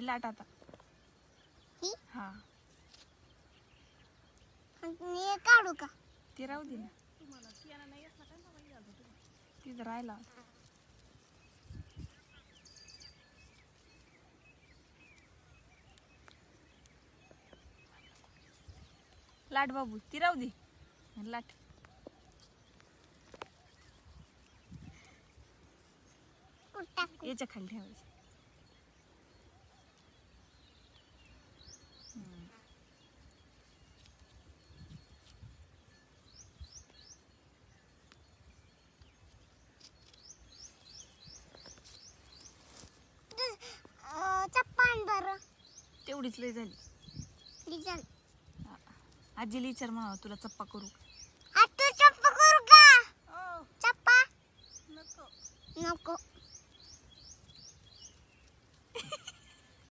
लाट आता ही हा मी काढू का ती राहू दे ना तिथं राहिला लाट बाबू ती राहू दे लाट कुठं टाकू याच्या खाली ठेवायची चप्पा आण बरं तेवढीच लय झाली डिझेल आजीला विचार म्हणा तुला चप्पा करू आता चप्पा करू का चप्पा नको नको